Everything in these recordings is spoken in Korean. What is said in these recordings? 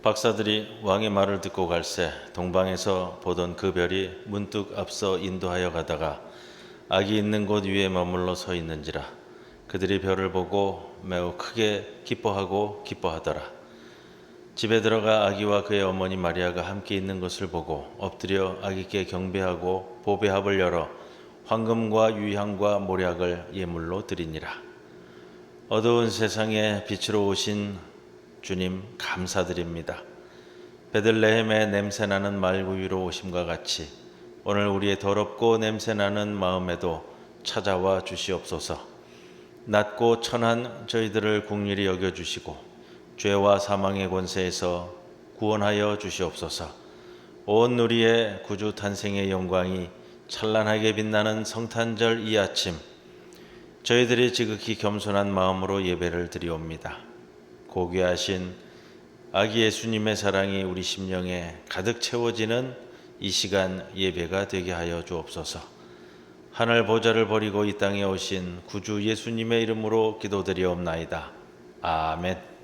박사들이 왕의 말을 듣고 갈새 동방에서 보던 그 별이 문득 앞서 인도하여 가다가 아기 있는 곳 위에 머물러 서 있는지라. 그들이 별을 보고 매우 크게 기뻐하더라. 집에 들어가 아기와 그의 어머니 마리아가 함께 있는 것을 보고 엎드려 아기께 경배하고 보배합을 열어 황금과 유향과 모략을 예물로 드리니라. 어두운 세상에 빛으로 오신 주님 감사드립니다. 베들레헴의 냄새나는 말구 위로 오심과 같이 오늘 우리의 더럽고 냄새나는 마음에도 찾아와 주시옵소서. 낮고 천한 저희들을 긍휼히 여겨주시고 죄와 사망의 권세에서 구원하여 주시옵소서. 온 누리의 구주 탄생의 영광이 찬란하게 빛나는 성탄절 이 아침, 저희들이 지극히 겸손한 마음으로 예배를 드리옵니다. 고귀하신 아기 예수님의 사랑이 우리 심령에 가득 채워지는 이 시간 예배가 되게 하여 주옵소서. 하늘 보좌를 버리고 이 땅에 오신 구주 예수님의 이름으로 기도드리옵나이다. 아멘.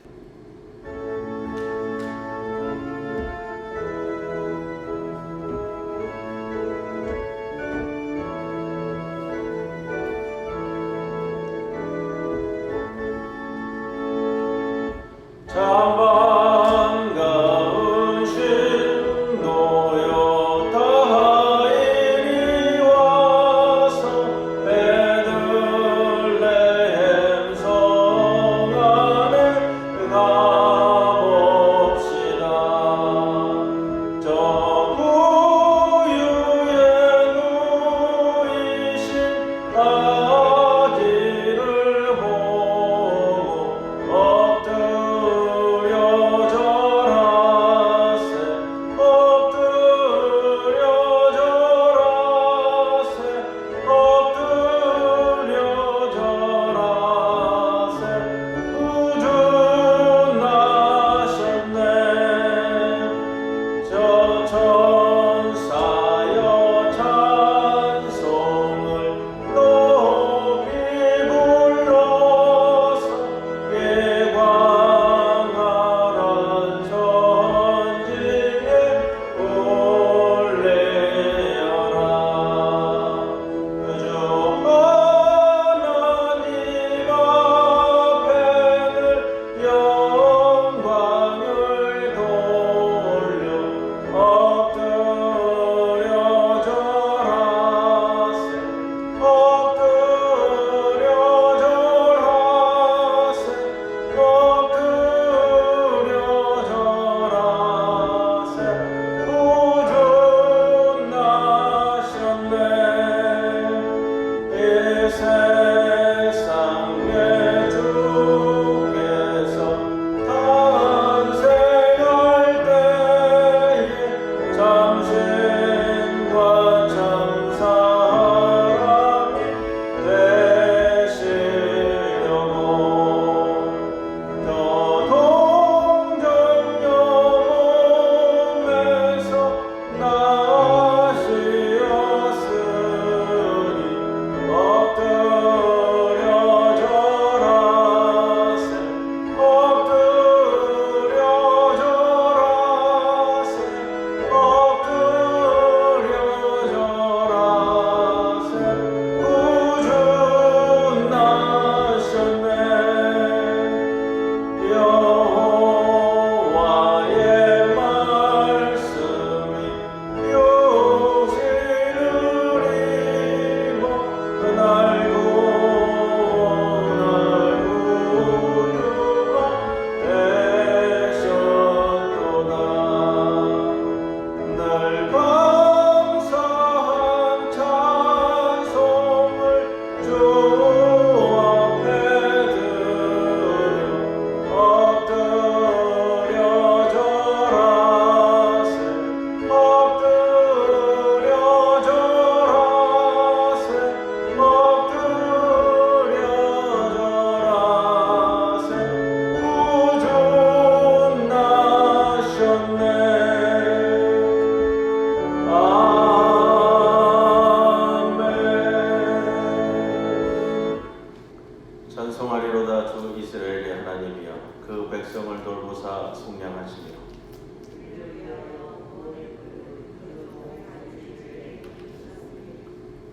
찬송하리로다 주 이스라엘의 하나님이여 그 백성을 돌보사 속량하시며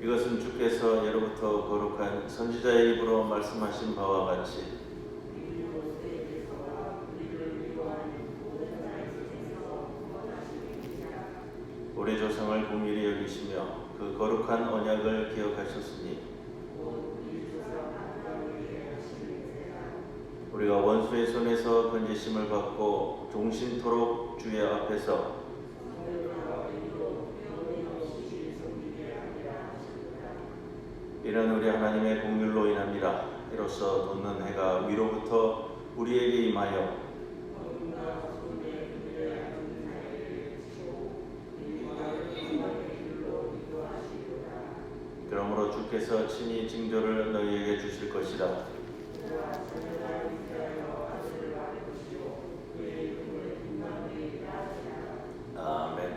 이것은 주께서 예로부터 거룩한 선지자의 입으로 말씀하신 바와 같이 우리 조상을 긍휼히 여기시며 그 거룩한 언약을 기억하셨으니 우리가 원수의 손에서 건지심을 받고 종신토록 주의 앞에서 이는 우리 하나님의 긍휼로 인함이라. 이로써 돋는 해가 위로부터 우리에게 임하여 그러므로 주께서 친히 징조를 너희에게 주실 것이라. 아멘.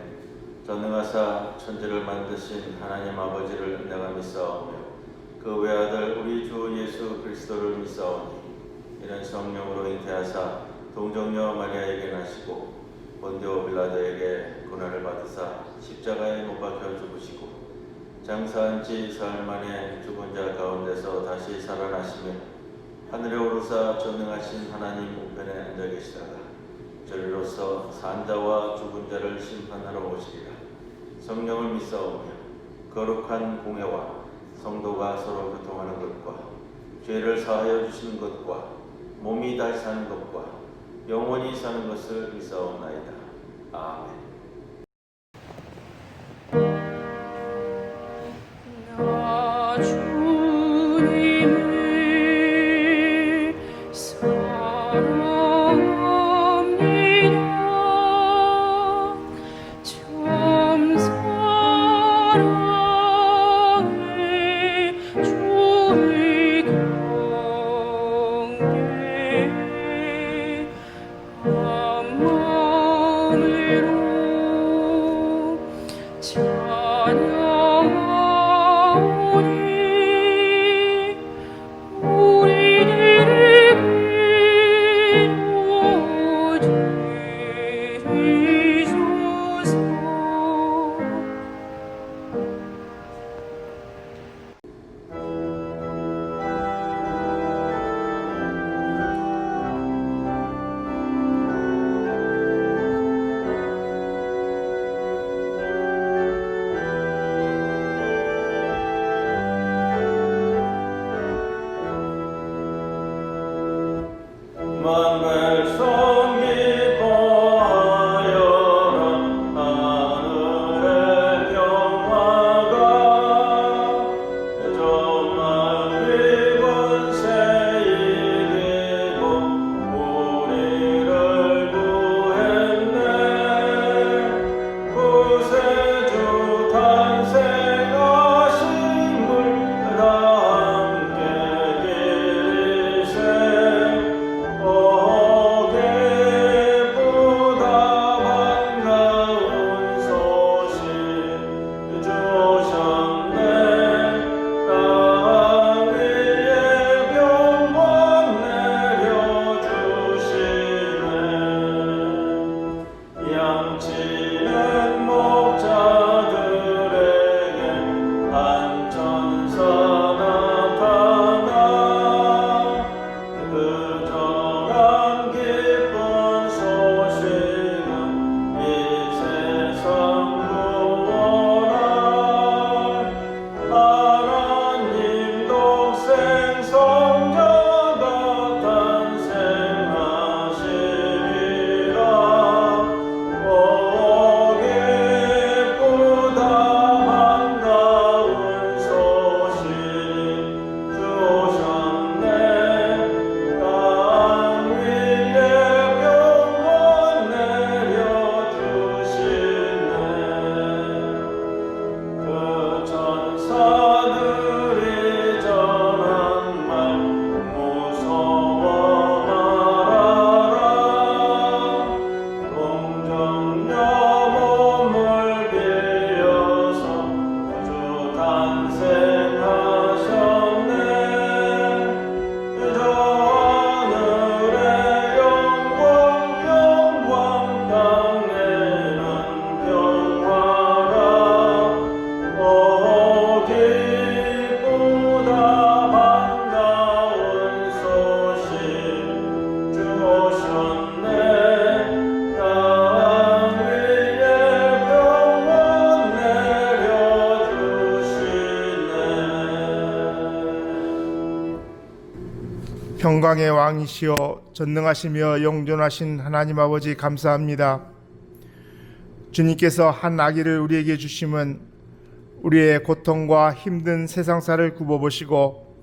전능하사 천지를 만드신 하나님 아버지를 내가 믿사오며 그 외아들 우리 주 예수 그리스도를 믿사오니 이는 성령으로 잉태하사 동정녀 마리아에게 나시고 본디오 빌라도에게 고난을 받으사 십자가에 못 박혀 죽으시고 장사한 지 사흘 만에 죽은 자 가운데서 다시 살아나시며 하늘에 오르사 전능하신 하나님 우편에 앉아 계시다가 저리로서 산 자와 죽은 자를 심판하러 오시리라. 성령을 믿사오며 거룩한 공회와 성도가 서로 교통하는 것과 죄를 사하여 주시는 것과 몸이 다시 사는 것과 영원히 사는 것을 믿사옵나이다. 아멘. 함께 기리세 오게 평강의 왕이시여 전능하시며 영존하신 하나님 아버지 감사합니다. 주님께서 한 아기를 우리에게 주심은 우리의 고통과 힘든 세상사를 굽어보시고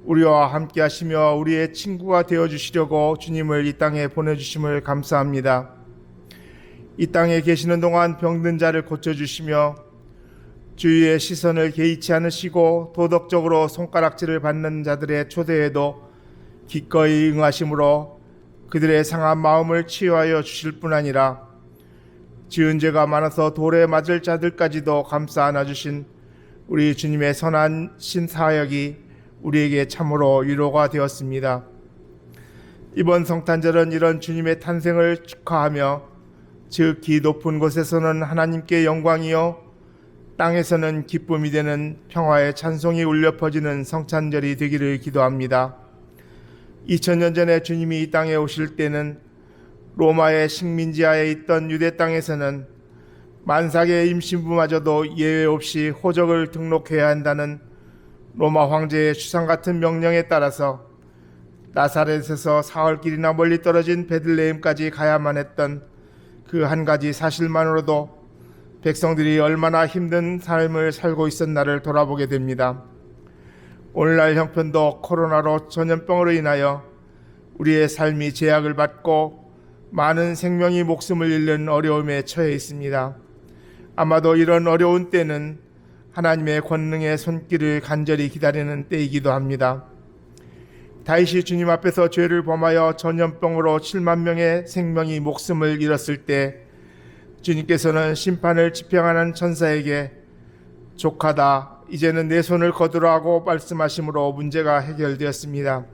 우리와 함께 하시며 우리의 친구가 되어주시려고 주님을 이 땅에 보내주심을 감사합니다. 이 땅에 계시는 동안 병든 자를 고쳐주시며 주위의 시선을 개의치 않으시고 도덕적으로 손가락질을 받는 자들의 초대에도 기꺼이 응하심으로 그들의 상한 마음을 치유하여 주실 뿐 아니라 지은 죄가 많아서 돌에 맞을 자들까지도 감싸 안아주신 우리 주님의 선한 신사역이 우리에게 참으로 위로가 되었습니다. 이번 성탄절은 이런 주님의 탄생을 축하하며 지극히 높은 곳에서는 하나님께 영광이요 땅에서는 기쁨이 되는 평화의 찬송이 울려 퍼지는 성탄절이 되기를 기도합니다. 2000년 전에 주님이 이 땅에 오실 때는 로마의 식민지하에 있던 유대 땅에서는 만삭의 임신부마저도 예외 없이 호적을 등록해야 한다는 로마 황제의 추상 같은 명령에 따라서 나사렛에서 사흘길이나 멀리 떨어진 베들레헴까지 가야만 했던 그 한 가지 사실만으로도 백성들이 얼마나 힘든 삶을 살고 있었나를 돌아보게 됩니다. 오늘날 형편도 코로나로 전염병으로 인하여 우리의 삶이 제약을 받고 많은 생명이 목숨을 잃는 어려움에 처해 있습니다. 아마도 이런 어려운 때는 하나님의 권능의 손길을 간절히 기다리는 때이기도 합니다. 다윗이 주님 앞에서 죄를 범하여 전염병으로 7만 명의 생명이 목숨을 잃었을 때 주님께서는 심판을 집행하는 천사에게 족하다 이제는 내 손을 거두라 하고 말씀하심으로 문제가 해결되었습니다.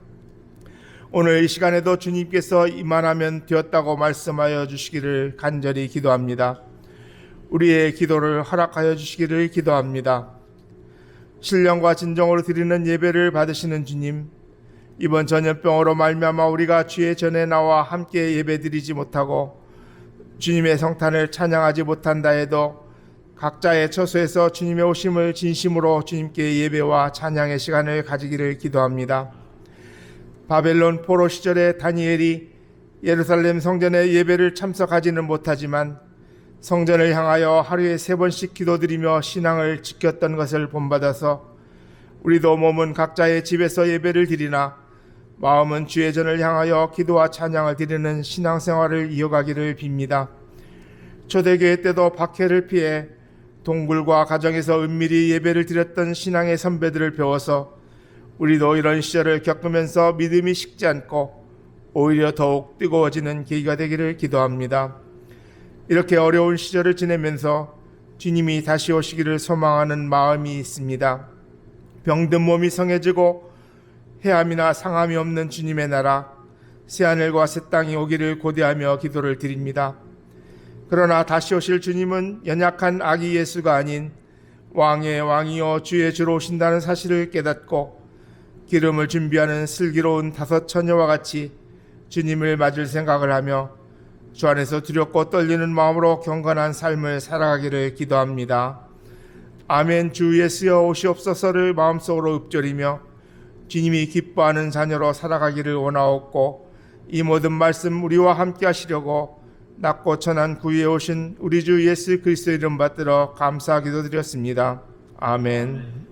오늘 이 시간에도 주님께서 이만하면 되었다고 말씀하여 주시기를 간절히 기도합니다. 우리의 기도를 허락하여 주시기를 기도합니다. 신령과 진정으로 드리는 예배를 받으시는 주님, 이번 전염병으로 말미암아 우리가 주의 전에 나와 함께 예배드리지 못하고 주님의 성탄을 찬양하지 못한다 해도 각자의 처소에서 주님의 오심을 진심으로 주님께 예배와 찬양의 시간을 가지기를 기도합니다. 바벨론 포로 시절에 다니엘이 예루살렘 성전에 예배를 참석하지는 못하지만 성전을 향하여 하루에 3번씩 기도드리며 신앙을 지켰던 것을 본받아서 우리도 몸은 각자의 집에서 예배를 드리나 마음은 주의 전을 향하여 기도와 찬양을 드리는 신앙생활을 이어가기를 빕니다. 초대교회 때도 박해를 피해 동굴과 가정에서 은밀히 예배를 드렸던 신앙의 선배들을 배워서 우리도 이런 시절을 겪으면서 믿음이 식지 않고 오히려 더욱 뜨거워지는 계기가 되기를 기도합니다. 이렇게 어려운 시절을 지내면서 주님이 다시 오시기를 소망하는 마음이 있습니다. 병든 몸이 성해지고 해함이나 상함이 없는 주님의 나라, 새하늘과 새 땅이 오기를 고대하며 기도를 드립니다. 그러나 다시 오실 주님은 연약한 아기 예수가 아닌 왕의 왕이요 주의 주로 오신다는 사실을 깨닫고 기름을 준비하는 슬기로운 5 처녀와 같이 주님을 맞을 생각을 하며 주 안에서 두렵고 떨리는 마음으로 경건한 삶을 살아가기를 기도합니다. 아멘. 주 예수여 오시옵소서를 마음속으로 읊조리며 주님이 기뻐하는 자녀로 살아가기를 원하옵고 이 모든 말씀 우리와 함께 하시려고 낮고 천한 구유에 오신 우리 주 예수 그리스도 이름 받들어 감사 기도드렸습니다. 아멘.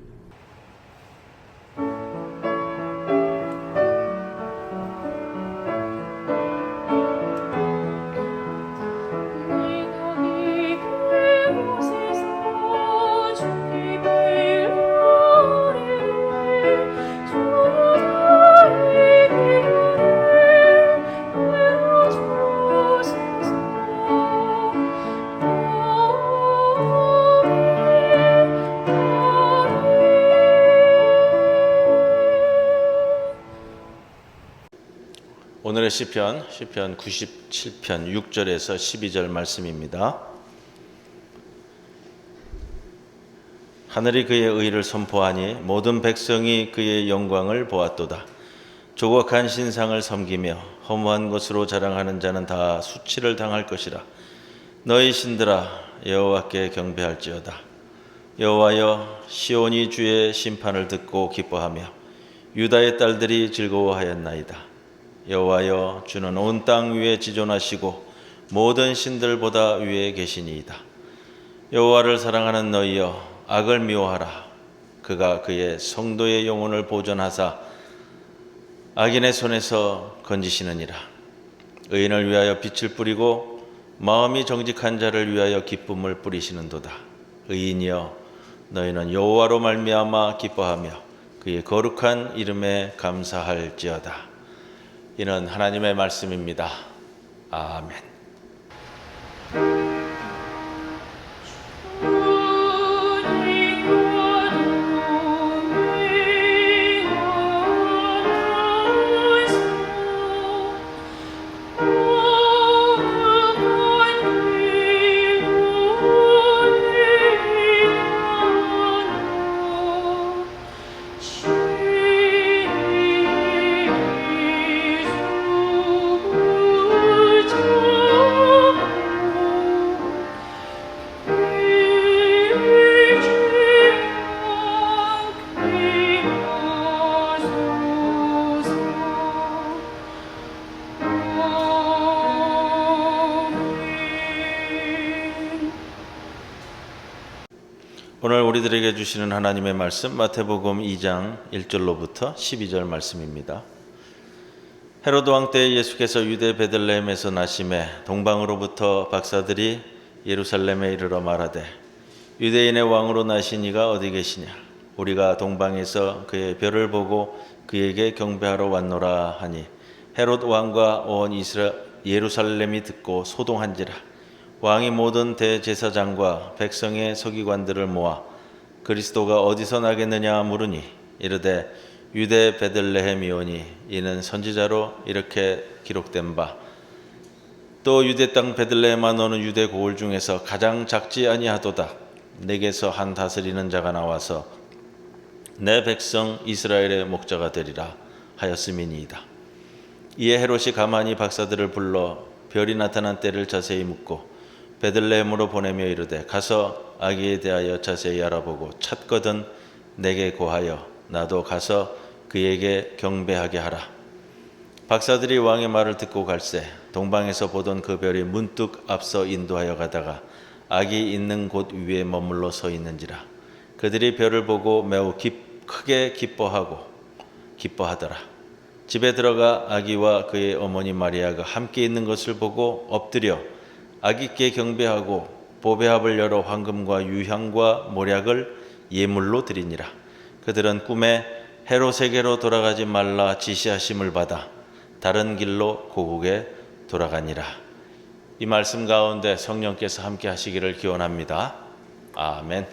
오늘의 시편 97편 6절에서 12절 말씀입니다. 하늘이 그의 의를 선포하니 모든 백성이 그의 영광을 보았도다. 조각한 신상을 섬기며 허무한 것으로 자랑하는 자는 다 수치를 당할 것이라. 너희 신들아 여호와께 경배할지어다. 여호와여 시온이 주의 심판을 듣고 기뻐하며 유다의 딸들이 즐거워하였나이다. 여호와여, 주는 온 땅 위에 지존하시고 모든 신들보다 위에 계시니이다. 여호와를 사랑하는 너희여, 악을 미워하라. 그가 그의 성도의 영혼을 보존하사 악인의 손에서 건지시느니라. 의인을 위하여 빛을 뿌리고 마음이 정직한 자를 위하여 기쁨을 뿌리시는도다. 의인이여, 너희는 여호와로 말미암아 기뻐하며 그의 거룩한 이름에 감사할지어다. 이는 하나님의 말씀입니다. 아멘. 오늘 우리들에게 주시는 하나님의 말씀 마태복음 2장 1절로부터 12절 말씀입니다. 헤로드 왕 때 예수께서 유대 베들레헴에서 나심에 동방으로부터 박사들이 예루살렘에 이르러 말하되 유대인의 왕으로 나신 이가 어디 계시냐? 우리가 동방에서 그의 별을 보고 그에게 경배하러 왔노라 하니 헤롯 왕과 온 예루살렘이 듣고 소동한지라. 왕이 모든 대제사장과 백성의 서기관들을 모아 그리스도가 어디서 나겠느냐 물으니 이르되 유대 베들레헴이오니 이는 선지자로 이렇게 기록된 바 또 유대 땅 베들레헴아 너는 유대 고을 중에서 가장 작지 아니하도다. 내게서 한 다스리는 자가 나와서 내 백성 이스라엘의 목자가 되리라 하였음이니이다. 이에 헤롯이 가만히 박사들을 불러 별이 나타난 때를 자세히 묻고 베들레헴으로 보내며 이르되 가서 아기에 대하여 자세히 알아보고 찾거든 내게 고하여 나도 가서 그에게 경배하게 하라. 박사들이 왕의 말을 듣고 갈새 동방에서 보던 그 별이 문득 앞서 인도하여 가다가 아기 있는 곳 위에 머물러 서 있는지라. 그들이 별을 보고 매우 크게 기뻐하더라. 집에 들어가 아기와 그의 어머니 마리아가 함께 있는 것을 보고 엎드려 아기께 경배하고 보배합을 열어 황금과 유향과 모략을 예물로 드리니라. 그들은 꿈에 헤롯에게로 돌아가지 말라 지시하심을 받아 다른 길로 고국에 돌아가니라. 이 말씀 가운데 성령께서 함께 하시기를 기원합니다. 아멘.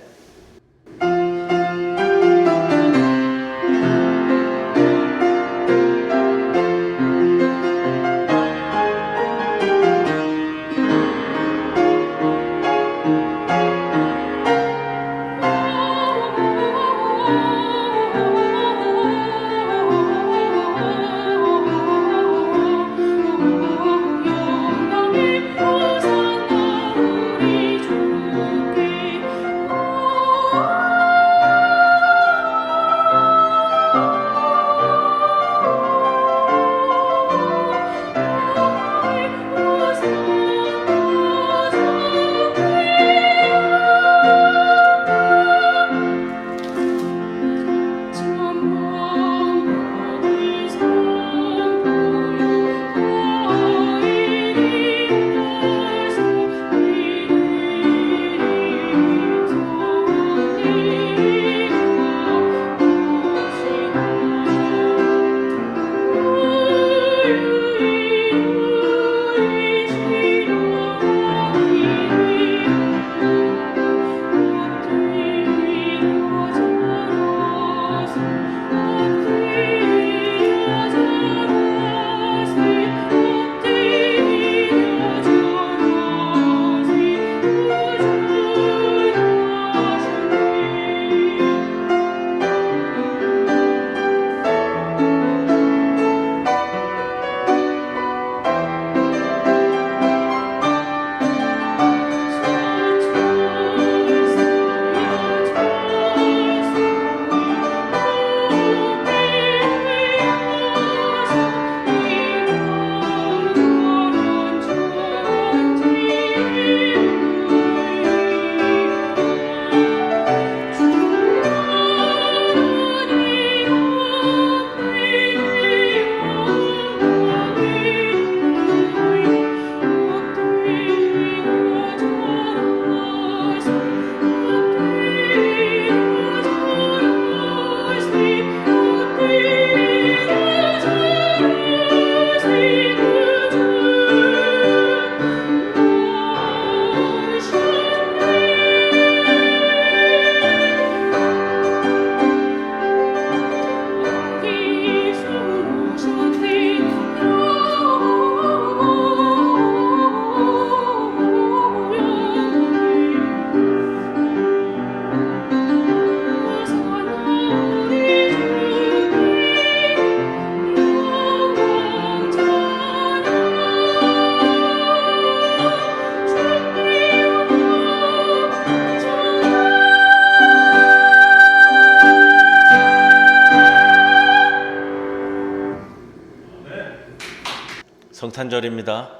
성탄절입니다.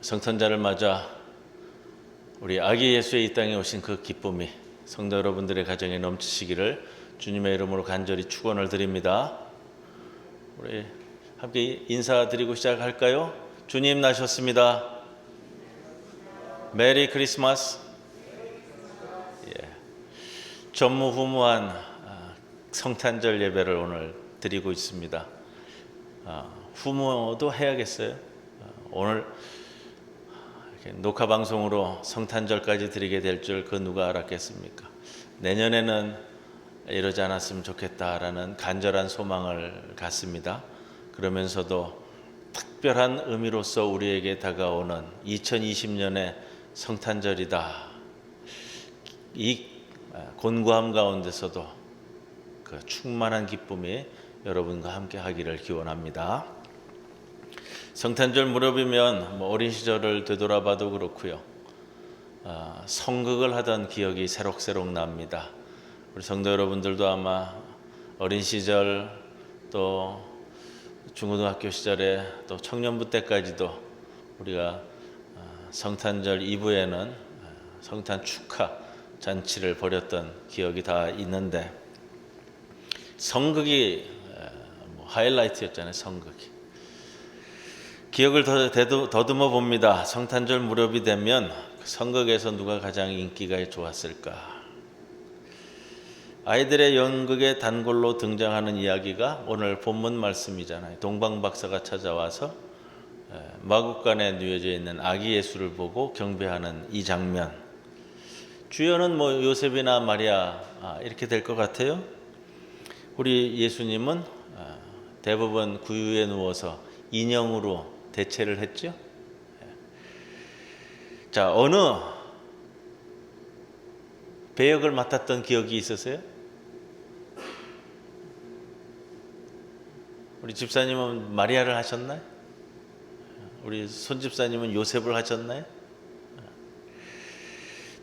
성탄절을 맞아 우리 아기 예수의 이 땅에 오신 그 기쁨이 성도 여러분들의 가정에 넘치시기를 주님의 이름으로 간절히 축원을 드립니다. 우리 함께 인사드리고 시작할까요? 주님 나셨습니다. 메리 크리스마스. 예. 전무후무한 성탄절 예배를 오늘 드리고 있습니다. 후무도 해야겠어요. 오늘 녹화 방송으로 성탄절까지 드리게 될 줄 그 누가 알았겠습니까? 내년에는 이러지 않았으면 좋겠다라는 간절한 소망을 갖습니다. 그러면서도 특별한 의미로서 우리에게 다가오는 2020년의 성탄절이다. 이 곤고함 가운데서도 그 충만한 기쁨이 여러분과 함께 하기를 기원합니다. 성탄절 무렵이면 어린 시절을 되돌아봐도 그렇고요. 성극을 하던 기억이 새록새록 납니다. 우리 성도 여러분들도 아마 어린 시절 또 중고등학교 시절에 또 청년부 때까지도 우리가 성탄절 이브에는 성탄 축하 잔치를 벌였던 기억이 다 있는데 성극이 하이라이트였잖아요. 성극이. 기억을 더듬어 봅니다. 성탄절 무렵이 되면 성극에서 누가 가장 인기가 좋았을까? 아이들의 연극의 단골로 등장하는 이야기가 오늘 본문 말씀이잖아요. 동방박사가 찾아와서 마구간에 누워져 있는 아기 예수를 보고 경배하는 이 장면. 주연은 요셉이나 마리아 이렇게 될 것 같아요. 우리 예수님은 대부분 구유에 누워서 인형으로 대체를 했죠. 자, 어느 배역을 맡았던 기억이 있으세요? 우리 집사님은 마리아를 하셨나요? 우리 손집사님은 요셉을 하셨나요?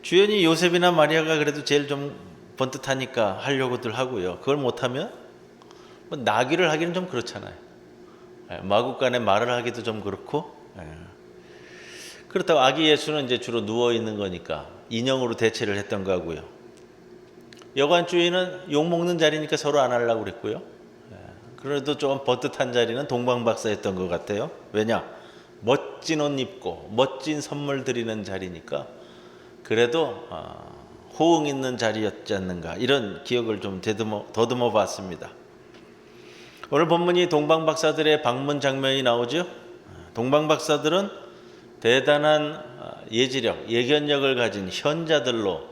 주연이 요셉이나 마리아가 그래도 제일 좀 번듯하니까 하려고들 하고요. 그걸 못하면 나귀를 하기는 좀 그렇잖아요. 마구간에 말을 하기도 좀 그렇고. 그렇다고 아기 예수는 이제 주로 누워 있는 거니까 인형으로 대체를 했던 거고요. 여관 주인은 욕 먹는 자리니까 서로 안 하려고 그랬고요. 그래도 좀 버듯한 자리는 동방박사였던 것 같아요. 왜냐? 멋진 옷 입고 멋진 선물 드리는 자리니까 그래도 호응 있는 자리였지 않는가, 이런 기억을 좀 더듬어 봤습니다. 오늘 본문이 동방박사들의 방문 장면이 나오죠. 동방박사들은 대단한 예지력, 예견력을 가진 현자들로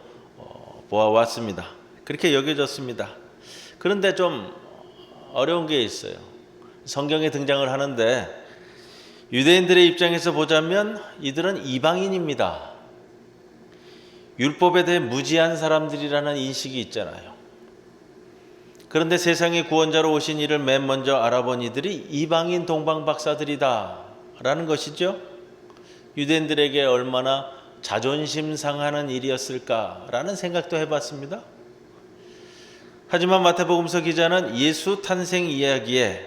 보아왔습니다. 그렇게 여겨졌습니다. 그런데 좀 어려운 게 있어요. 성경에 등장을 하는데 유대인들의 입장에서 보자면 이들은 이방인입니다. 율법에 대해 무지한 사람들이라는 인식이 있잖아요. 그런데 세상의 구원자로 오신 이를 맨 먼저 알아본 이들이 이방인 동방박사들이다 라는 것이죠. 유대인들에게 얼마나 자존심 상하는 일이었을까라는 생각도 해봤습니다. 하지만 마태복음서 기자는 예수 탄생 이야기에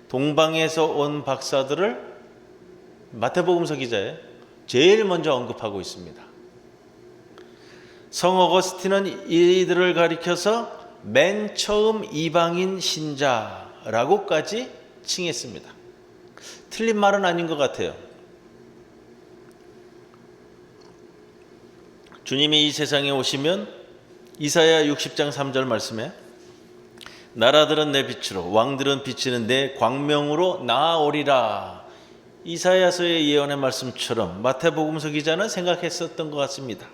동방에서 온 박사들을 마태복음서 기자에 제일 먼저 언급하고 있습니다. 성 어거스틴은 이들을 가리켜서 맨 처음 이방인 신자라고까지 칭했습니다. 틀린 말은 아닌 것 같아요. 주님이 이 세상에 오시면 이사야 60장 3절 말씀에 나라들은 내 빛으로 왕들은 비치는 내 광명으로 나아오리라. 이사야서의 예언의 말씀처럼 마태복음서 기자는 생각했었던 것 같습니다.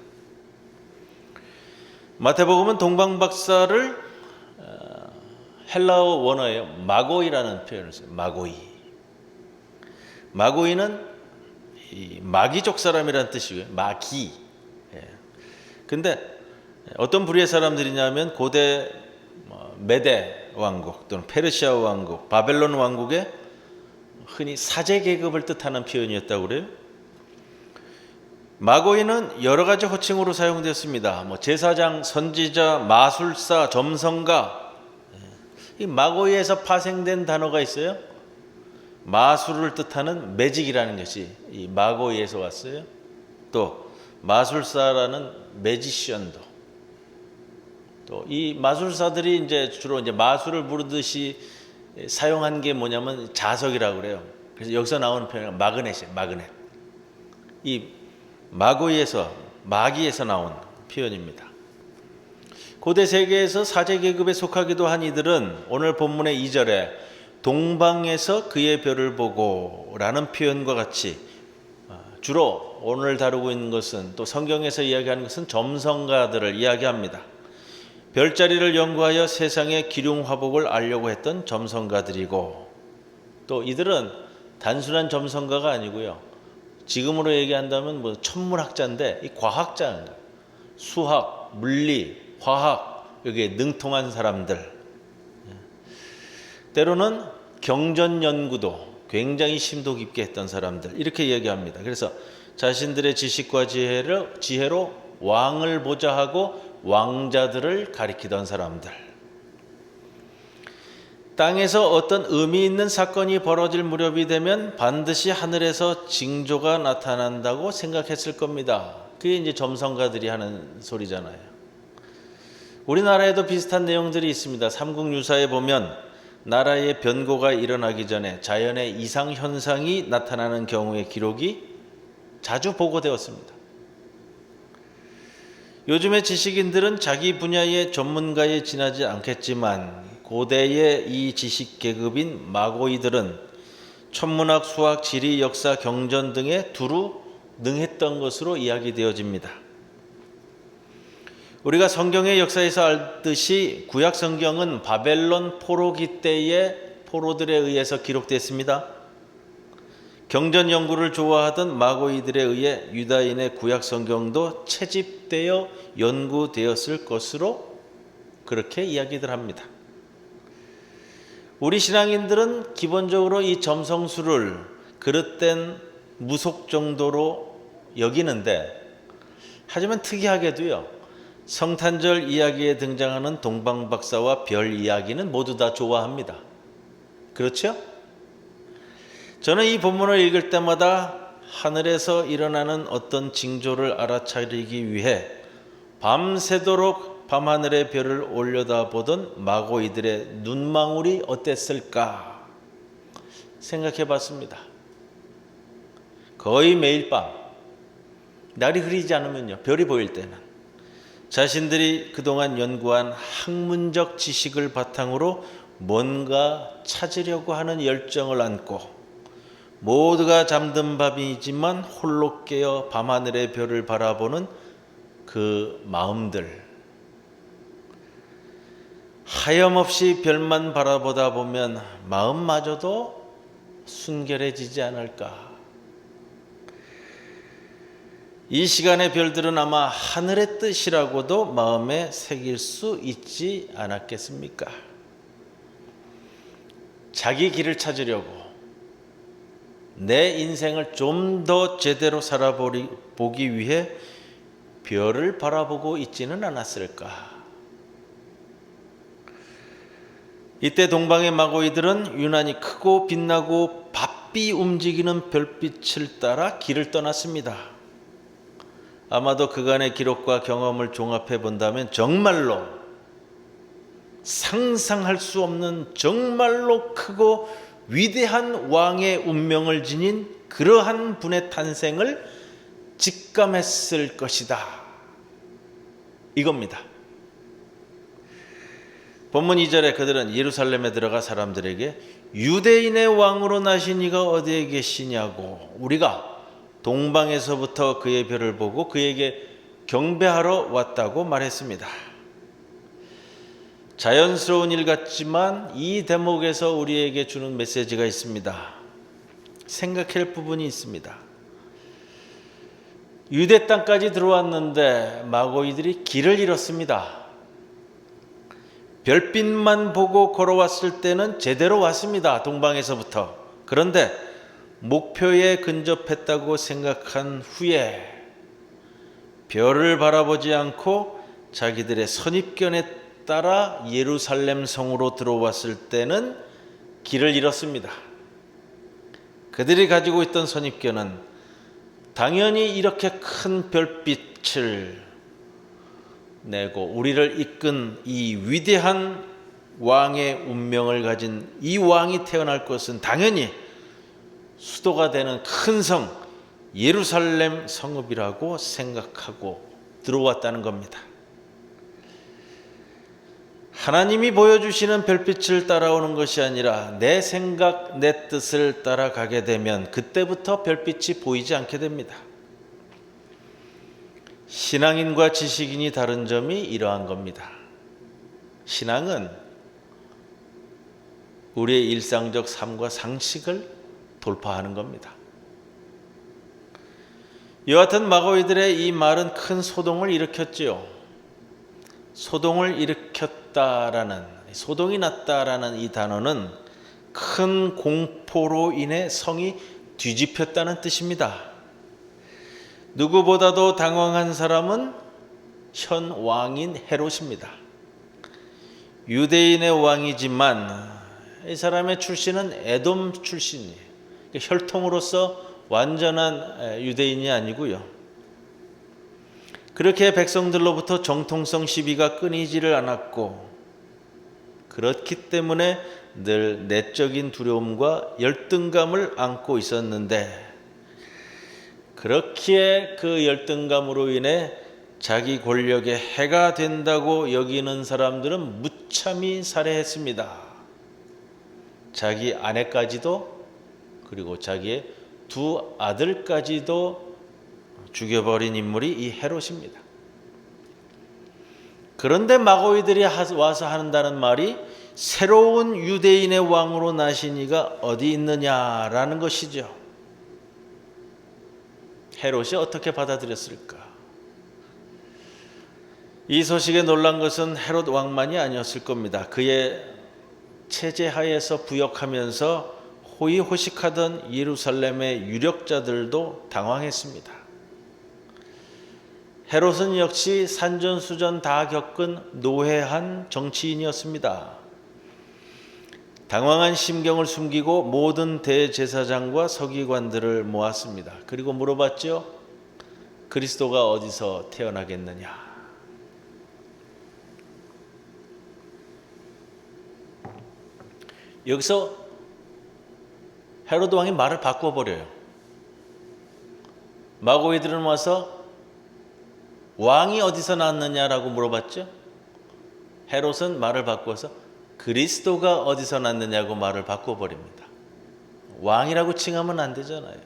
마태복음은 동방박사를 헬라어 원어예요. 마고이라는 표현을 써요. 마고이. 마고이는 마귀족 사람이라는 뜻이고요. 마귀. 근데 어떤 부류의 사람들이냐면 고대 메데 왕국 또는 페르시아 왕국, 바벨론 왕국의 흔히 사제 계급을 뜻하는 표현이었다고 그래요. 마고이는 여러 가지 호칭으로 사용되었습니다. 제사장, 선지자, 마술사, 점성가. 이 마고이에서 파생된 단어가 있어요. 마술을 뜻하는 매직이라는 것이 이 마고이에서 왔어요. 또 마술사라는 매지션도, 또 이 마술사들이 이제 주로 이제 마술을 부르듯이 사용한 게 뭐냐면 자석이라고 그래요. 그래서 여기서 나오는 표현이 마그넷이에요. 마그넷. 이 마고이에서, 마기에서 나온 표현입니다. 고대 세계에서 사제 계급에 속하기도 한 이들은 오늘 본문의 2절에 동방에서 그의 별을 보고 라는 표현과 같이 주로 오늘 다루고 있는 것은, 또 성경에서 이야기하는 것은 점성가들을 이야기합니다. 별자리를 연구하여 세상의 기륭화복을 알려고 했던 점성가들이고, 또 이들은 단순한 점성가가 아니고요, 지금으로 얘기한다면 뭐 천문학자인데 이 과학자입니다. 수학, 물리, 화학 여기에 능통한 사람들, 때로는 경전 연구도 굉장히 심도 깊게 했던 사람들, 이렇게 얘기합니다. 그래서 자신들의 지식과 지혜로 왕을 보좌하고 왕자들을 가리키던 사람들, 땅에서 어떤 의미 있는 사건이 벌어질 무렵이 되면 반드시 하늘에서 징조가 나타난다고 생각했을 겁니다. 그게 이제 점성가들이 하는 소리잖아요. 우리나라에도 비슷한 내용들이 있습니다. 삼국유사에 보면 나라의 변고가 일어나기 전에 자연의 이상 현상이 나타나는 경우의 기록이 자주 보고되었습니다. 요즘의 지식인들은 자기 분야의 전문가에 지나지 않겠지만 고대의 이 지식 계급인 마고이들은 천문학, 수학, 지리, 역사, 경전 등에 두루 능했던 것으로 이야기되어집니다. 우리가 성경의 역사에서 알듯이 구약 성경은 바벨론 포로기 때의 포로들에 의해서 기록됐습니다. 경전 연구를 좋아하던 마고이들에 의해 유다인의 구약 성경도 채집되어 연구되었을 것으로 그렇게 이야기들 합니다. 우리 신앙인들은 기본적으로 이 점성술을 그릇된 무속 정도로 여기는데, 하지만 특이하게도요, 성탄절 이야기에 등장하는 동방박사와 별 이야기는 모두 다 좋아합니다. 그렇죠? 저는 이 본문을 읽을 때마다 하늘에서 일어나는 어떤 징조를 알아차리기 위해 밤새도록 밤하늘의 별을 올려다보던 마고이들의 눈망울이 어땠을까 생각해 봤습니다. 거의 매일 밤, 날이 흐리지 않으면요, 별이 보일 때는 자신들이 그동안 연구한 학문적 지식을 바탕으로 뭔가 찾으려고 하는 열정을 안고 모두가 잠든 밤이지만 홀로 깨어 밤하늘의 별을 바라보는 그 마음들, 하염없이 별만 바라보다 보면 마음마저도 순결해지지 않을까. 이 시간의 별들은 아마 하늘의 뜻이라고도 마음에 새길 수 있지 않았겠습니까? 자기 길을 찾으려고, 내 인생을 좀 더 제대로 살아보기 위해 별을 바라보고 있지는 않았을까. 이때 동방의 마고이들은 유난히 크고 빛나고 바삐 움직이는 별빛을 따라 길을 떠났습니다. 아마도 그간의 기록과 경험을 종합해 본다면 정말로 상상할 수 없는, 정말로 크고 위대한 왕의 운명을 지닌 그러한 분의 탄생을 직감했을 것이다, 이겁니다. 본문 2절에 그들은 예루살렘에 들어가 사람들에게 유대인의 왕으로 나신 이가 어디에 계시냐고, 우리가 동방에서부터 그의 별을 보고 그에게 경배하러 왔다고 말했습니다. 자연스러운 일 같지만 이 대목에서 우리에게 주는 메시지가 있습니다. 생각할 부분이 있습니다. 유대 땅까지 들어왔는데 마고이들이 길을 잃었습니다. 별빛만 보고 걸어왔을 때는 제대로 왔습니다. 동방에서부터. 그런데 목표에 근접했다고 생각한 후에 별을 바라보지 않고 자기들의 선입견에 따라 예루살렘 성으로 들어왔을 때는 길을 잃었습니다. 그들이 가지고 있던 선입견은 당연히 이렇게 큰 별빛을 내고 우리를 이끈 이 위대한 왕의 운명을 가진 이 왕이 태어날 것은 당연히 수도가 되는 큰 성 예루살렘 성읍이라고 생각하고 들어왔다는 겁니다. 하나님이 보여주시는 별빛을 따라오는 것이 아니라 내 생각, 내 뜻을 따라가게 되면 그때부터 별빛이 보이지 않게 됩니다. 신앙인과 지식인이 다른 점이 이러한 겁니다. 신앙은 우리의 일상적 삶과 상식을 돌파하는 겁니다. 여하튼 마고이들의 이 말은 큰 소동을 일으켰지요. 소동을 일으켰다라는, 소동이 났다라는 이 단어는 큰 공포로 인해 성이 뒤집혔다는 뜻입니다. 누구보다도 당황한 사람은 현 왕인 헤롯입니다. 유대인의 왕이지만 이 사람의 출신은 에돔 출신이에요. 혈통으로서 완전한 유대인이 아니고요. 그렇게 백성들로부터 정통성 시비가 끊이지를 않았고 그렇기 때문에 늘 내적인 두려움과 열등감을 안고 있었는데 그렇기에 그 열등감으로 인해 자기 권력에 해가 된다고 여기는 사람들은 무참히 살해했습니다. 자기 아내까지도 그리고 자기의 두 아들까지도 죽여버린 인물이 이 헤롯입니다. 그런데 마고이들이 와서 한다는 말이 새로운 유대인의 왕으로 나신 이가 어디 있느냐라는 것이죠. 헤롯이 어떻게 받아들였을까? 이 소식에 놀란 것은 헤롯 왕만이 아니었을 겁니다. 그의 체제 하에서 부역하면서 호의호식하던 예루살렘의 유력자들도 당황했습니다. 헤롯은 역시 산전수전 다 겪은 노회한 정치인이었습니다. 당황한 심경을 숨기고 모든 대제사장과 서기관들을 모았습니다. 그리고 물어봤죠. 그리스도가 어디서 태어나겠느냐. 여기서 헤롯 왕이 말을 바꿔버려요. 마고이들은 와서 왕이 어디서 났느냐라고 물어봤죠. 헤롯은 말을 바꿔서 그리스도가 어디서 났느냐고 말을 바꿔버립니다. 왕이라고 칭하면 안 되잖아요.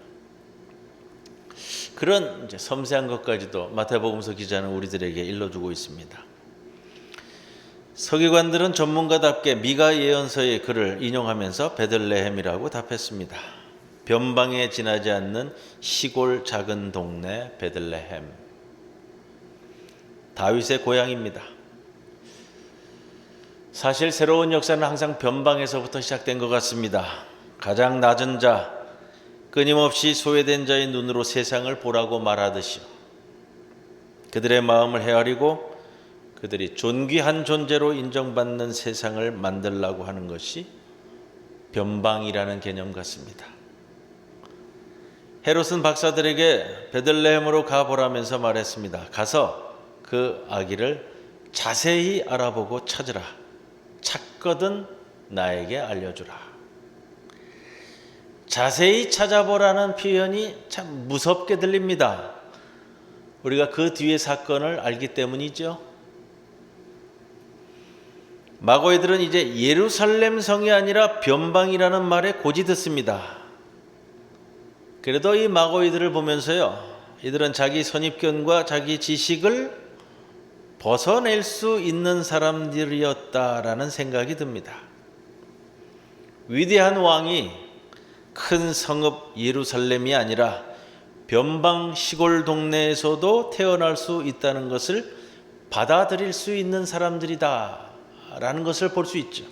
그런 이제 섬세한 것까지도 마태복음서 기자는 우리들에게 일러주고 있습니다. 서기관들은 전문가답게 미가 예언서의 글을 인용하면서 베들레헴이라고 답했습니다. 변방에 지나지 않는 시골 작은 동네 베들레헴. 다윗의 고향입니다. 사실 새로운 역사는 항상 변방에서부터 시작된 것 같습니다. 가장 낮은 자, 끊임없이 소외된 자의 눈으로 세상을 보라고 말하듯이요. 그들의 마음을 헤아리고 그들이 존귀한 존재로 인정받는 세상을 만들려고 하는 것이 변방이라는 개념 같습니다. 헤롯은 박사들에게 베들레헴으로 가보라면서 말했습니다. 가서 그 아기를 자세히 알아보고 찾으라. 찾거든 나에게 알려주라. 자세히 찾아보라는 표현이 참 무섭게 들립니다. 우리가 그 뒤의 사건을 알기 때문이죠. 마고이들은 이제 예루살렘 성이 아니라 변방이라는 말에 고지 듣습니다. 그래도 이 마고이들을 보면서요, 이들은 자기 선입견과 자기 지식을 벗어낼 수 있는 사람들이었다라는 생각이 듭니다. 위대한 왕이 큰 성읍 예루살렘이 아니라 변방 시골 동네에서도 태어날 수 있다는 것을 받아들일 수 있는 사람들이다 라는 것을 볼 수 있죠.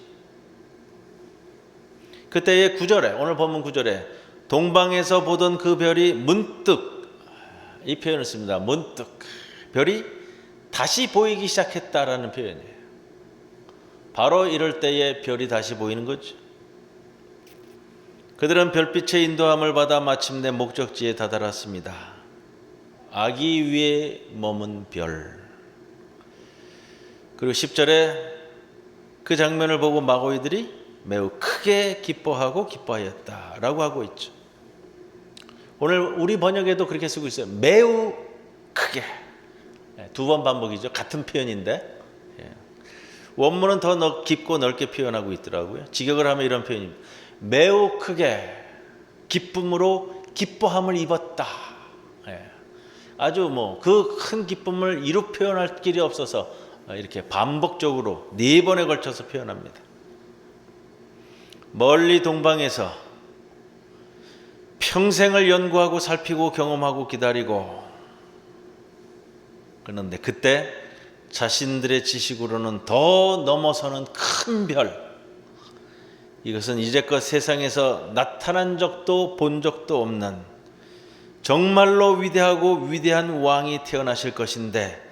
그때의 9절에, 오늘 본문 9절에 동방에서 보던 그 별이 문득, 이 표현을 씁니다. 문득 별이 다시 보이기 시작했다라는 표현이에요. 바로 이럴 때에 별이 다시 보이는 거죠. 그들은 별빛의 인도함을 받아 마침내 목적지에 다다랐습니다. 아기 위에 머문 별. 그리고 10절에 그 장면을 보고 마고이들이 매우 크게 기뻐하였다라고 하고 있죠. 오늘 우리 번역에도 그렇게 쓰고 있어요. 매우 크게. 두 번 반복이죠. 같은 표현인데 원문은 더 깊고 넓게 표현하고 있더라고요. 직역을 하면 이런 표현입니다. 매우 크게 기쁨으로 기뻐함을 입었다. 아주 그 큰 기쁨을 이루 표현할 길이 없어서 이렇게 반복적으로 4번에 걸쳐서 표현합니다. 멀리 동방에서 평생을 연구하고 살피고 경험하고 기다리고, 그런데 그때 자신들의 지식으로는 더 넘어서는 큰 별, 이것은 이제껏 세상에서 나타난 적도 본 적도 없는 정말로 위대하고 위대한 왕이 태어나실 것인데,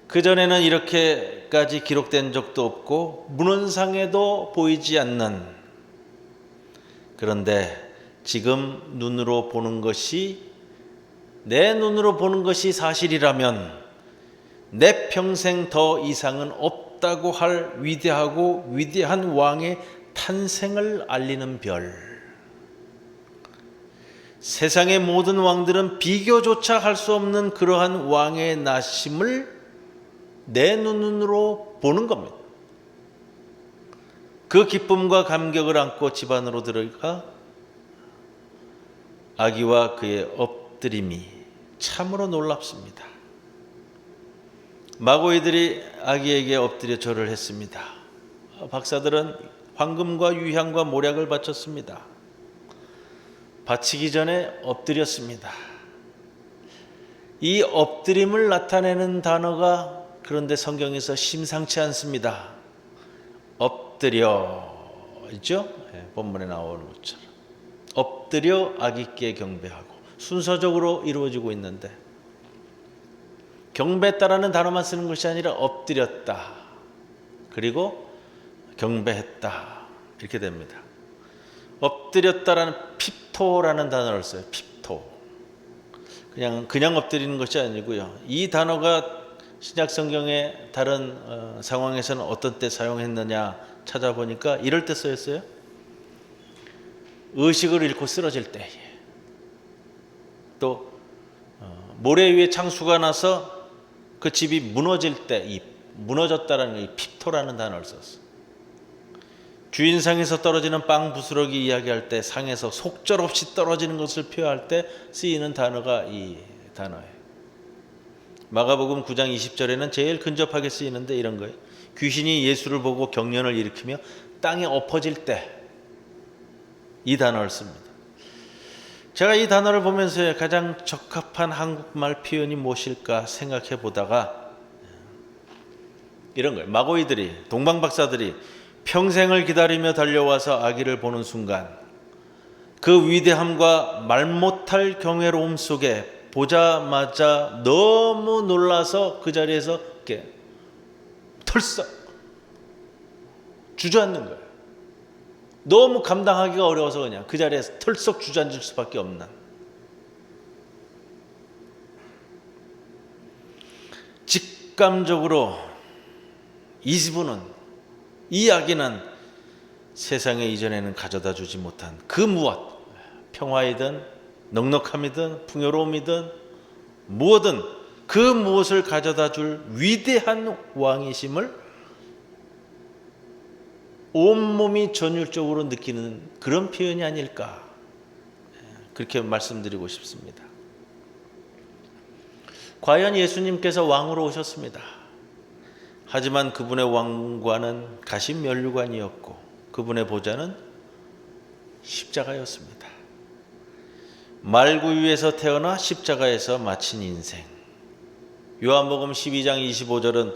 그전에는 이렇게까지 기록된 적도 없고 문헌상에도 보이지 않는, 그런데 지금 눈으로 보는 것이, 내 눈으로 보는 것이 사실이라면 내 평생 더 이상은 없다고 할 위대하고 위대한 왕의 탄생을 알리는 별. 세상의 모든 왕들은 비교조차 할 수 없는 그러한 왕의 나심을 내 눈으로 보는 겁니다. 그 기쁨과 감격을 안고 집 안으로 들어가 아기와 그의 엎드림이 참으로 놀랍습니다. 마고이들이 아기에게 엎드려 절을 했습니다. 박사들은 황금과 유향과 모략을 바쳤습니다. 바치기 전에 엎드렸습니다. 이 엎드림을 나타내는 단어가 그런데 성경에서 심상치 않습니다. 엎드려 있죠? 본문에 나오는 것처럼 엎드려 아기께 경배하고 순서적으로 이루어지고 있는데, 경배했다라는 단어만 쓰는 것이 아니라 엎드렸다 그리고 경배했다 이렇게 됩니다. 엎드렸다라는 핍토라는 단어를 써요. 핍토. 그냥 엎드리는 것이 아니고요. 이 단어가 신약 성경의 다른 상황에서는 어떤 때 사용했느냐 찾아보니까 이럴 때 쓰였어요. 의식을 잃고 쓰러질 때에, 또 모래 위에 창수가 나서 그 집이 무너질 때, 이 무너졌다라는 이 핍토라는 단어를 썼어요. 주인상에서 떨어지는 빵 부스러기 이야기할 때 상에서 속절없이 떨어지는 것을 표현할 때 쓰이는 단어가 이 단어예요. 마가복음 9장 20절에는 제일 근접하게 쓰이는데 이런 거예요. 귀신이 예수를 보고 경련을 일으키며 땅에 엎어질 때 이 단어를 씁니다. 제가 이 단어를 보면서 가장 적합한 한국말 표현이 무엇일까 생각해 보다가 이런 거예요. 마고이들이, 동방박사들이 평생을 기다리며 달려와서 아기를 보는 순간 그 위대함과 말 못할 경외로움 속에 보자마자 너무 놀라서 그 자리에서 이렇게 털썩 주저앉는 거예요. 너무 감당하기가 어려워서 그냥 그 자리에서 털썩 주저앉을 수밖에 없는. 직감적으로 이 아기는 세상에 이전에는 가져다 주지 못한 그 무엇, 평화이든 넉넉함이든 풍요로움이든 무엇든 그 무엇을 가져다 줄 위대한 왕이심을 온몸이 전율적으로 느끼는 그런 표현이 아닐까, 그렇게 말씀드리고 싶습니다. 과연 예수님께서 왕으로 오셨습니다. 하지만 그분의 왕관은 가신 면류관이었고 그분의 보좌는 십자가였습니다. 말구 위에서 태어나 십자가에서 마친 인생. 요한복음 12장 25절은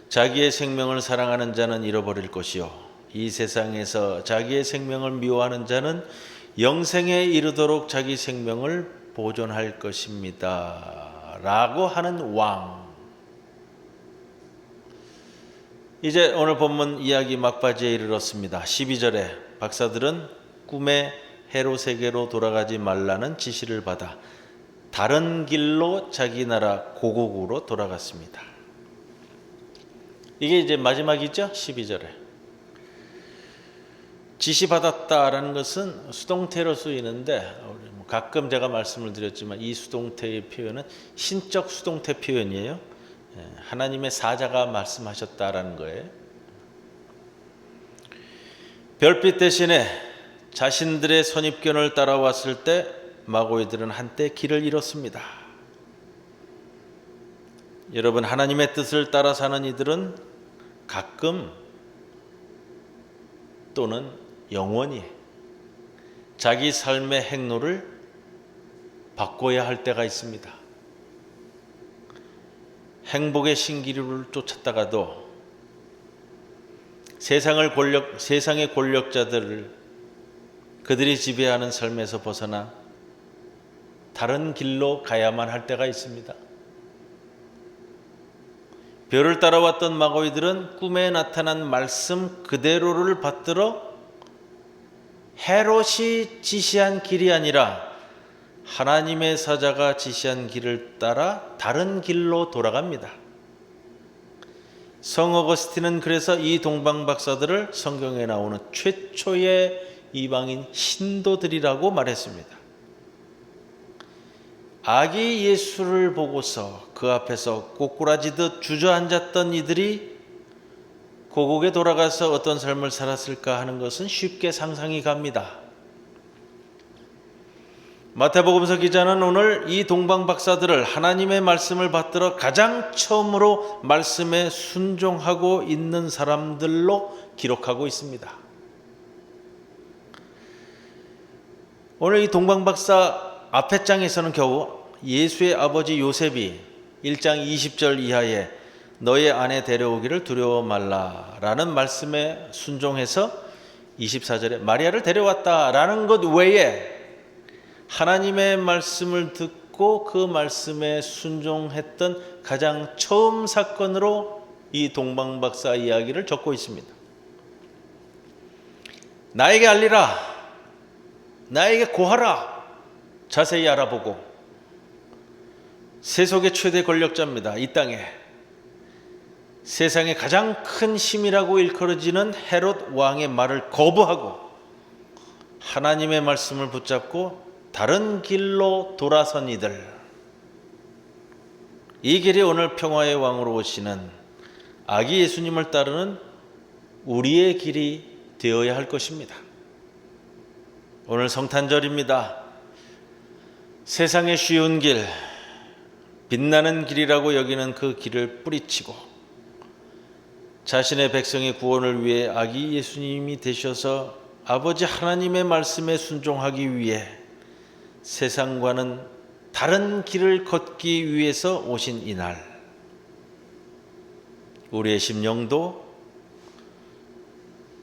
자기의 생명을 사랑하는 자는 잃어버릴 것이요 이 세상에서 자기의 생명을 미워하는 자는 영생에 이르도록 자기 생명을 보존할 것입니다 라고 하는 왕. 이제 오늘 본문 이야기 막바지에 이르렀습니다. 12절에 박사들은 꿈에 헤롯에게로 돌아가지 말라는 지시를 받아 다른 길로 자기 나라 고국으로 돌아갔습니다. 이게 이제 마지막이죠. 12절에. 지시받았다라는 것은 수동태로 쓰이는데 가끔 제가 말씀을 드렸지만 이 수동태의 표현은 신적 수동태 표현이에요. 하나님의 사자가 말씀하셨다라는 거예요. 별빛 대신에 자신들의 선입견을 따라왔을 때 마고이들은 한때 길을 잃었습니다. 여러분, 하나님의 뜻을 따라 사는 이들은 가끔 또는 영원히 자기 삶의 행로를 바꿔야 할 때가 있습니다. 행복의 신기루를 쫓았다가도 세상의 권력자들을 그들이 지배하는 삶에서 벗어나 다른 길로 가야만 할 때가 있습니다. 별을 따라왔던 마고이들은 꿈에 나타난 말씀 그대로를 받들어 헤롯이 지시한 길이 아니라 하나님의 사자가 지시한 길을 따라 다른 길로 돌아갑니다. 성 어거스틴은 그래서 이 동방 박사들을 성경에 나오는 최초의 이방인 신도들이라고 말했습니다. 아기 예수를 보고서 그 앞에서 꼬꾸라지듯 주저앉았던 이들이 고국에 돌아가서 어떤 삶을 살았을까 하는 것은 쉽게 상상이 갑니다. 마태복음서 기자는 오늘 이 동방 박사들을 하나님의 말씀을 받들어 가장 처음으로 말씀에 순종하고 있는 사람들로 기록하고 있습니다. 오늘 이 동방 박사 앞에 장에서는 겨우 예수의 아버지 요셉이 1장 20절 이하에 너의 아내 데려오기를 두려워 말라라는 말씀에 순종해서 24절에 마리아를 데려왔다라는 것 외에 하나님의 말씀을 듣고 그 말씀에 순종했던 가장 처음 사건으로 이 동방 박사 이야기를 적고 있습니다. 나에게 알리라, 나에게 고하라, 자세히 알아보고. 세속의 최대 권력자입니다. 이 땅에 세상의 가장 큰 힘이라고 일컬어지는 헤롯 왕의 말을 거부하고 하나님의 말씀을 붙잡고 다른 길로 돌아선 이들, 이 길이 오늘 평화의 왕으로 오시는 아기 예수님을 따르는 우리의 길이 되어야 할 것입니다. 오늘 성탄절입니다. 세상의 쉬운 길, 빛나는 길이라고 여기는 그 길을 뿌리치고 자신의 백성의 구원을 위해 아기 예수님이 되셔서 아버지 하나님의 말씀에 순종하기 위해 세상과는 다른 길을 걷기 위해서 오신 이날, 우리의 심령도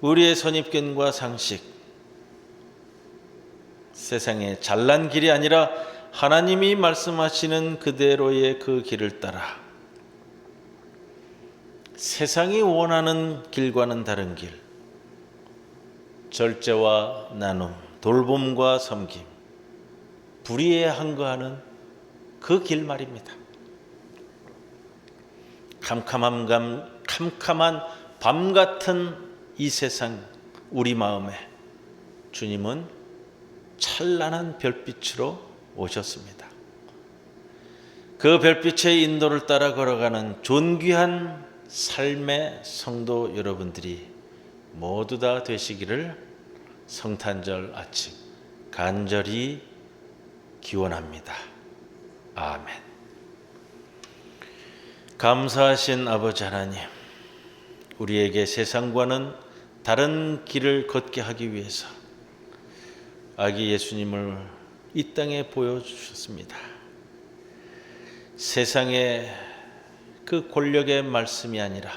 우리의 선입견과 상식, 세상의 잘난 길이 아니라 하나님이 말씀하시는 그대로의 그 길을 따라 세상이 원하는 길과는 다른 길, 절제와 나눔, 돌봄과 섬김, 불의에 항거하는 그 길 말입니다. 캄캄한 밤 같은 이 세상 우리 마음에 주님은 찬란한 별빛으로 오셨습니다. 그 별빛의 인도를 따라 걸어가는 존귀한 삶의 성도 여러분들이 모두 다 되시기를 성탄절 아침 간절히 기원합니다. 아멘. 감사하신 아버지 하나님, 우리에게 세상과는 다른 길을 걷게 하기 위해서 아기 예수님을 이 땅에 보여주셨습니다. 세상의 그 권력의 말씀이 아니라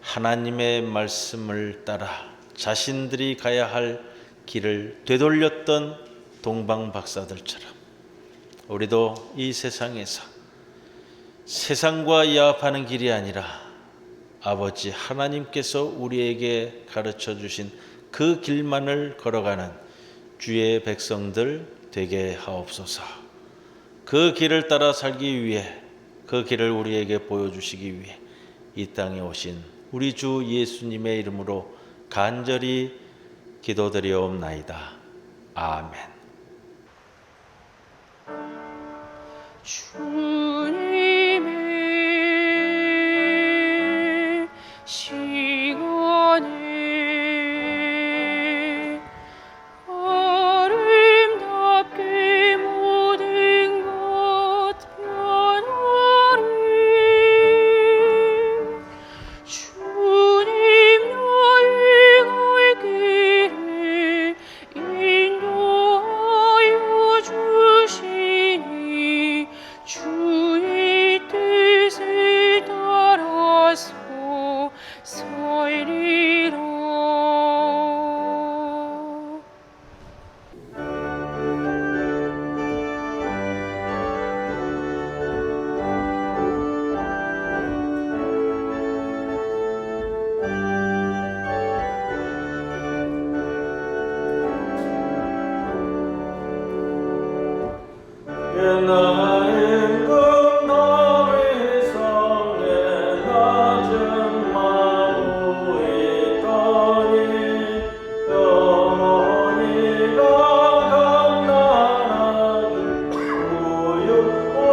하나님의 말씀을 따라 자신들이 가야 할 길을 되돌렸던 동방 박사들처럼 우리도 이 세상에서 세상과 야합하는 길이 아니라 아버지 하나님께서 우리에게 가르쳐 주신 그 길만을 걸어가는 주의 백성들 되게 하옵소서. 그 길을 따라 살기 위해, 그 길을 우리에게 보여주시기 위해 이 땅에 오신 우리 주 예수님의 이름으로 간절히 기도드리옵나이다. 아멘. 주님의 시간에 아름답게 모든 것 변하리. 주님 나의 갈 길을 인도하여 주시니 주의 뜻을 따라서 살리라. 나의 나의 성에 낮은 마루에 있더니 어머니가 갓난아기 우유와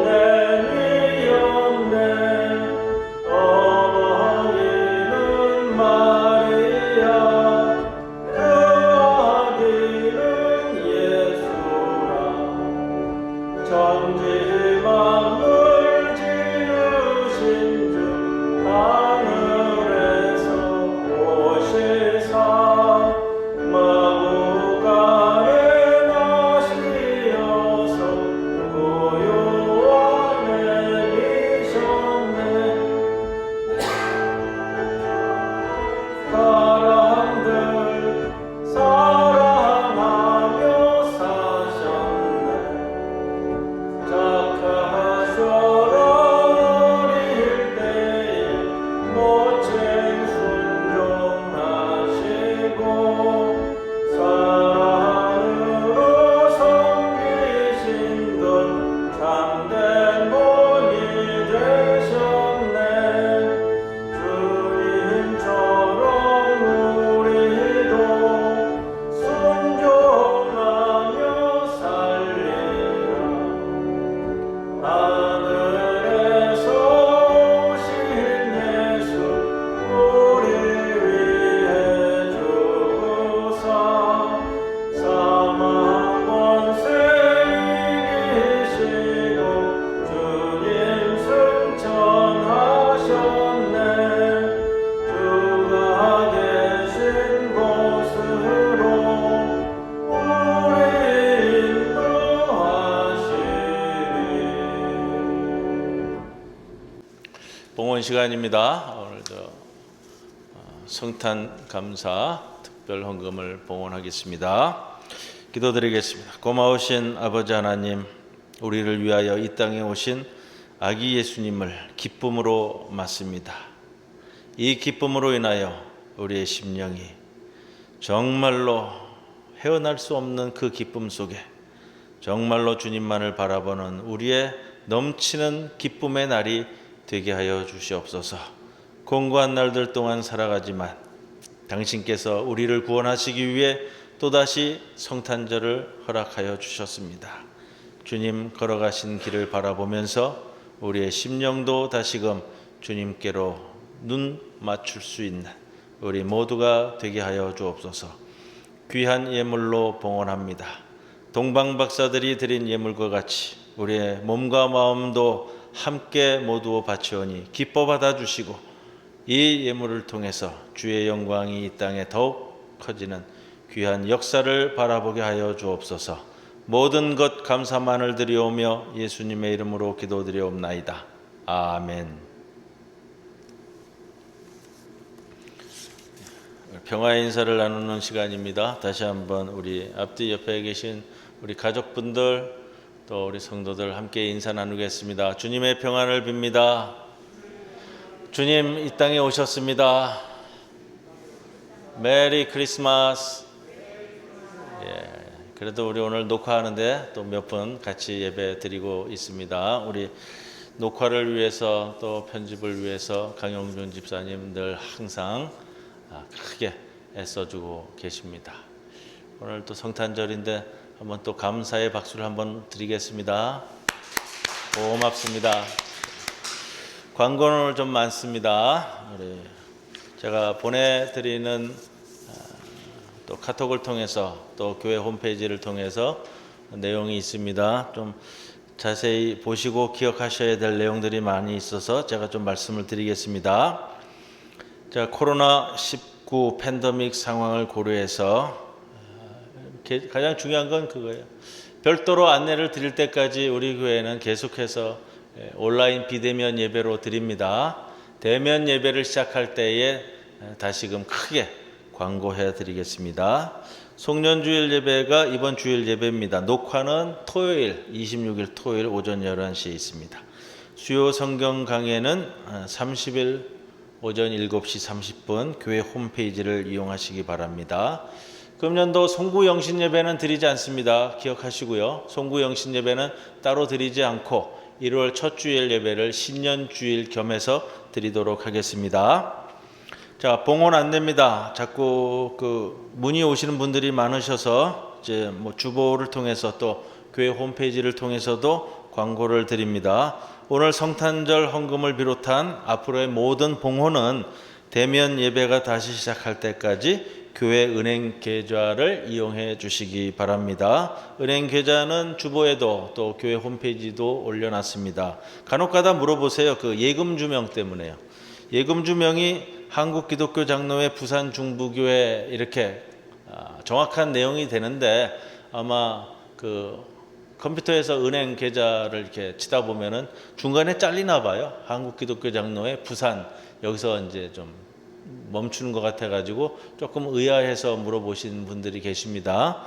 내미었네. 어머니는 마리아, 그 아기는 예수라. 천지 만물 지으신 주 하늘에서 오시사 마구간에 나시어서 우유와 내리셨네. 사람들 사랑하며 사셨네. 착하셔라 어릴 때에 모친 순종하시고 사랑으로 섬기신 분 참된 본이 되셨네. 주님처럼 우리도 순종하며 살리라. 하늘에서 오신 예수 우리 위해 죽으사 사망 권세 이기시고 주님 승천하셨네. 주가 계신 곳으로 우리 인도하시리. 봉헌 시간입니다. 오늘도 성탄 감사 특별 헌금을 봉헌하겠습니다. 기도드리겠습니다. 고마우신 아버지 하나님, 우리를 위하여 이 땅에 오신 아기 예수님을 기쁨으로 맞습니다. 이 기쁨으로 인하여 우리의 심령이 정말로 헤어날 수 없는 그 기쁨 속에 정말로 주님만을 바라보는 우리의 넘치는 기쁨의 날이 되게 하여 주시옵소서. 공고한 날들 동안 살아가지만 당신께서 우리를 구원하시기 위해 또다시 성탄절을 허락하여 주셨습니다. 주님 걸어가신 길을 바라보면서 우리의 심령도 다시금 주님께로 눈 맞출 수 있는 우리 모두가 되게 하여 주옵소서. 귀한 예물로 봉헌합니다. 동방 박사들이 드린 예물과 같이 우리의 몸과 마음도 함께 모두 바치오니 기뻐 받아주시고 이 예물을 통해서 주의 영광이 이 땅에 더욱 커지는 귀한 역사를 바라보게 하여 주옵소서. 모든 것 감사만을 드리오며 예수님의 이름으로 기도드리옵나이다. 아멘. 평화의 인사를 나누는 시간입니다. 다시 한번 우리 앞뒤 옆에 계신 우리 가족분들 또 우리 성도들 함께 인사 나누겠습니다. 주님의 평안을 빕니다. 주님 이 땅에 오셨습니다. 메리 크리스마스. 예. 그래도 우리 오늘 녹화하는데 또 몇 분 같이 예배 드리고 있습니다. 우리 녹화를 위해서 또 편집을 위해서 강영준 집사님 늘 항상 크게 애써주고 계십니다. 오늘 또 성탄절인데 한번 또 감사의 박수를 한번 드리겠습니다. 고맙습니다. 광고는 오늘 좀 많습니다. 우리 제가 보내드리는 또 카톡을 통해서 또 교회 홈페이지를 통해서 내용이 있습니다. 좀 자세히 보시고 기억하셔야 될 내용들이 많이 있어서 제가 좀 말씀을 드리겠습니다. 자, 코로나19 팬데믹 상황을 고려해서 가장 중요한 건 그거예요. 별도로 안내를 드릴 때까지 우리 교회는 계속해서 온라인 비대면 예배로 드립니다. 대면 예배를 시작할 때에 다시금 크게 광고해 드리겠습니다. 송년주일 예배가 이번 주일 예배입니다. 녹화는 토요일 26일 토요일 오전 11시에 있습니다. 수요 성경 강해는 30일 오전 7시 30분 교회 홈페이지를 이용하시기 바랍니다. 금년도 송구 영신 예배는 드리지 않습니다. 기억하시고요. 송구 영신 예배는 따로 드리지 않고 1월 첫 주일 예배를 신년 주일 겸해서 드리도록 하겠습니다. 자, 봉헌 안내입니다. 자꾸 문의 오시는 분들이 많으셔서 이제 주보를 통해서 또 교회 홈페이지를 통해서도 광고를 드립니다. 오늘 성탄절 헌금을 비롯한 앞으로의 모든 봉헌은 대면 예배가 다시 시작할 때까지 교회 은행 계좌를 이용해 주시기 바랍니다. 은행 계좌는 주보에도 또 교회 홈페이지도 올려놨습니다. 간혹가다 물어보세요. 예금 주명 때문에요. 예금 주명이 한국기독교장로회 부산중부교회 이렇게 정확한 내용이 되는데 아마 컴퓨터에서 은행 계좌를 이렇게 치다 보면은 중간에 잘리나 봐요. 한국기독교장로회 부산 여기서 이제 좀 멈추는 것 같아가지고 조금 의아해서 물어보신 분들이 계십니다.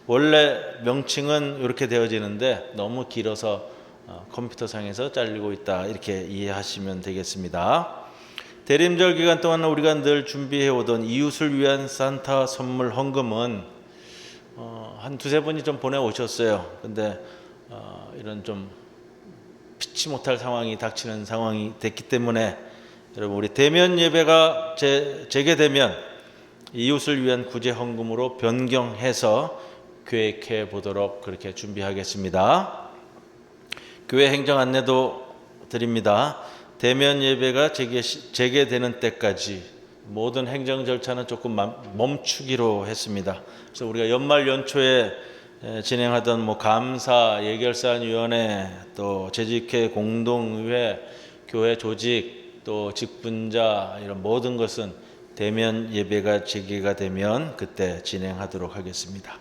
원래 명칭은 이렇게 되어지는데 너무 길어서 컴퓨터상에서 잘리고 있다 이렇게 이해하시면 되겠습니다. 대림절 기간 동안 우리가 늘 준비해오던 이웃을 위한 산타 선물 헌금은 한 두세 분이 좀 보내오셨어요. 근데 이런 좀 피치 못할 상황이 닥치는 상황이 됐기 때문에 여러분 우리 대면 예배가 재개되면 이웃을 위한 구제 헌금으로 변경해서 계획해 보도록 그렇게 준비하겠습니다. 교회 행정 안내도 드립니다. 대면 예배가 재개되는 때까지 모든 행정 절차는 조금 멈추기로 했습니다. 그래서 우리가 연말 연초에 진행하던 감사, 예결사안위원회, 또 재직회 공동의회, 교회 조직, 또 직분자 이런 모든 것은 대면 예배가 재개가 되면 그때 진행하도록 하겠습니다.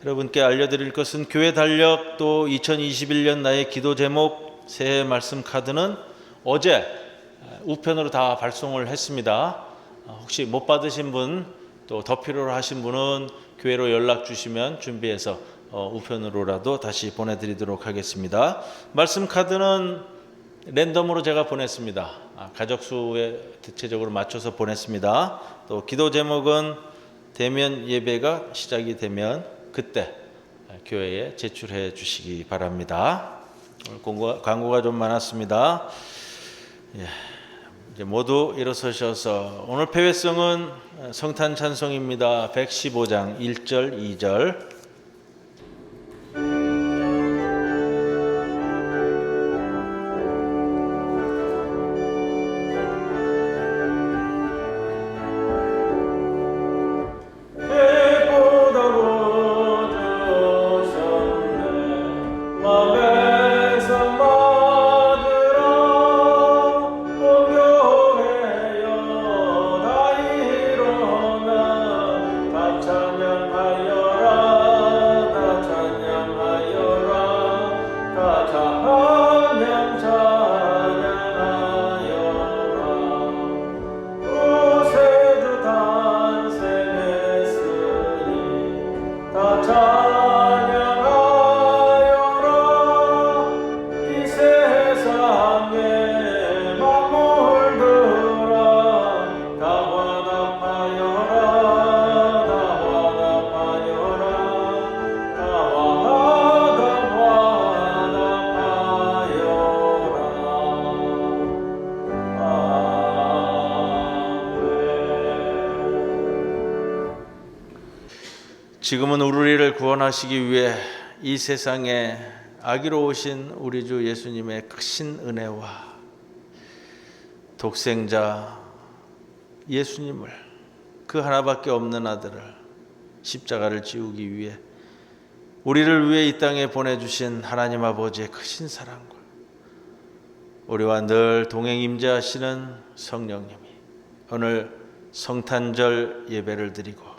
여러분께 알려드릴 것은 교회 달력 또 2021년 나의 기도 제목 새해 말씀 카드는 어제 우편으로 다 발송을 했습니다. 혹시 못 받으신 분 또 더 필요로 하신 분은 교회로 연락 주시면 준비해서 우편으로라도 다시 보내드리도록 하겠습니다. 말씀 카드는 랜덤으로 제가 보냈습니다. 가족 수에 대체적으로 맞춰서 보냈습니다. 또 기도 제목은 대면 예배가 시작이 되면 그때 교회에 제출해 주시기 바랍니다. 오늘 광고가 좀 많았습니다. 이제 모두 일어서셔서 오늘 폐회성은 성탄 찬송입니다. 115장 1절 2절 지금은 우리를 구원하시기 위해 이 세상에 아기로 오신 우리 주 예수님의 크신 은혜와 독생자 예수님을, 그 하나밖에 없는 아들을 십자가를 지우기 위해 우리를 위해 이 땅에 보내주신 하나님 아버지의 크신 사랑과 우리와 늘 동행 임재하시는 성령님이 오늘 성탄절 예배를 드리고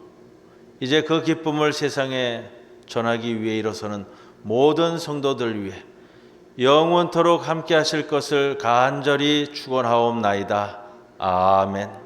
이제 그 기쁨을 세상에 전하기 위해 일어서는 모든 성도들 위해 영원토록 함께 하실 것을 간절히 축원하옵나이다. 아멘.